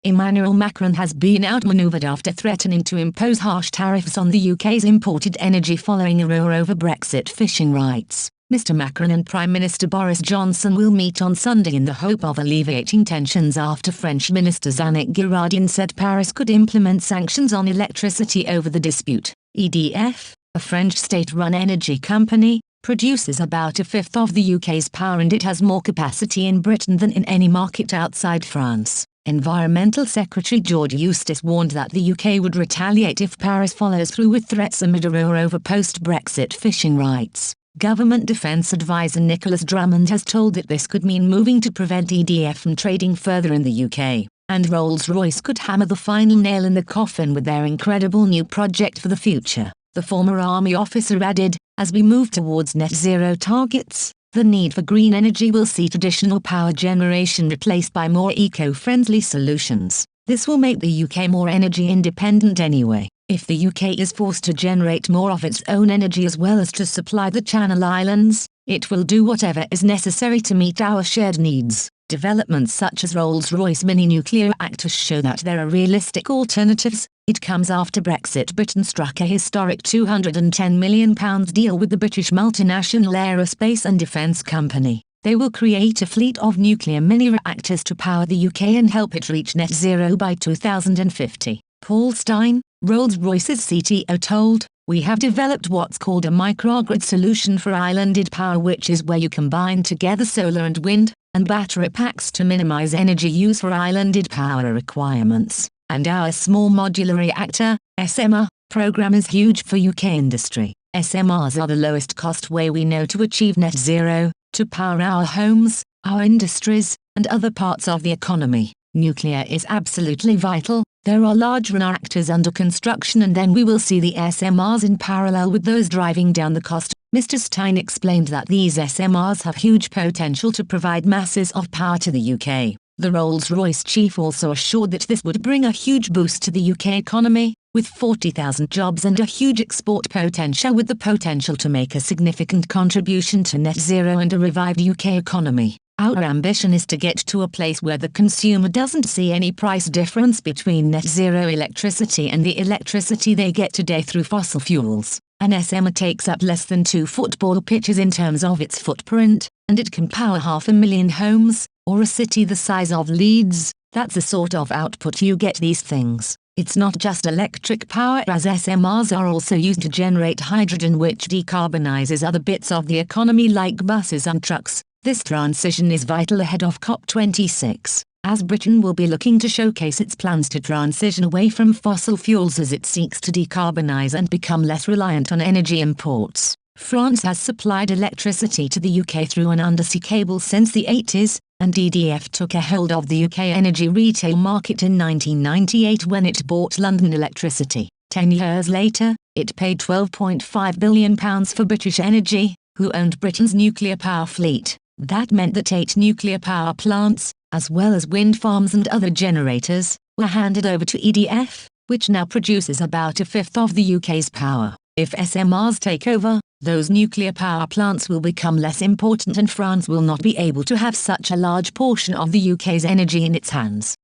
Emmanuel Macron has been outmaneuvered after threatening to impose harsh tariffs on the UK's imported energy following a row over Brexit fishing rights. Mr Macron and Prime Minister Boris Johnson will meet on Sunday in the hope of alleviating tensions after French Minister Yannick Girardin said Paris could implement sanctions on electricity over the dispute. EDF, a French state-run energy company, produces about a fifth of the UK's power, and it has more capacity in Britain than in any market outside France. Environmental Secretary George Eustace warned that the UK would retaliate if Paris follows through with threats amid a row over post-Brexit fishing rights. Government Defence Advisor Nicholas Drummond has told it this could mean moving to prevent EDF from trading further in the UK, and Rolls-Royce could hammer the final nail in the coffin with their incredible new project for the future. The former army officer added, "As we move towards net zero targets, the need for green energy will see traditional power generation replaced by more eco-friendly solutions. This will make the UK more energy independent anyway. If the UK is forced to generate more of its own energy as well as to supply the Channel Islands, it will do whatever is necessary to meet our shared needs." Developments such as Rolls-Royce mini-nuclear reactors show that there are realistic alternatives. It comes after Brexit. Britain struck a historic £210 million deal with the British multinational aerospace and defence company. They will create a fleet of nuclear mini-reactors to power the UK and help it reach net zero by 2050. Paul Stein, Rolls-Royce's CTO, told, "We have developed what's called a microgrid solution for islanded power, which is where you combine together solar and wind and battery packs to minimize energy use for islanded power requirements. And our small modular reactor, SMR, program is huge for UK industry. SMRs are the lowest cost way we know to achieve net zero, to power our homes, our industries, and other parts of the economy. Nuclear is absolutely vital. There are large reactors under construction, and then we will see the SMRs in parallel with those driving down the cost." Mr Stein explained that these SMRs have huge potential to provide masses of power to the UK. The Rolls-Royce chief also assured that this would bring a huge boost to the UK economy, with 40,000 jobs and a huge export potential, with the potential to make a significant contribution to net zero and a revived UK economy. "Our ambition is to get to a place where the consumer doesn't see any price difference between net zero electricity and the electricity they get today through fossil fuels. An SMR takes up less than 2 football pitches in terms of its footprint, and it can power 500,000 homes, or a city the size of Leeds. That's the sort of output you get these things. It's not just electric power, as SMRs are also used to generate hydrogen, which decarbonizes other bits of the economy like buses and trucks. This transition is vital ahead of COP26, as Britain will be looking to showcase its plans to transition away from fossil fuels as it seeks to decarbonize and become less reliant on energy imports. France has supplied electricity to the UK through an undersea cable since the 80s, and EDF took a hold of the UK energy retail market in 1998 when it bought London Electricity. 10 years later, it paid £12.5 billion for British Energy, who owned Britain's nuclear power fleet. That meant that 8 nuclear power plants, as well as wind farms and other generators, were handed over to EDF, which now produces about a fifth of the UK's power. If SMRs take over, those nuclear power plants will become less important, and France will not be able to have such a large portion of the UK's energy in its hands.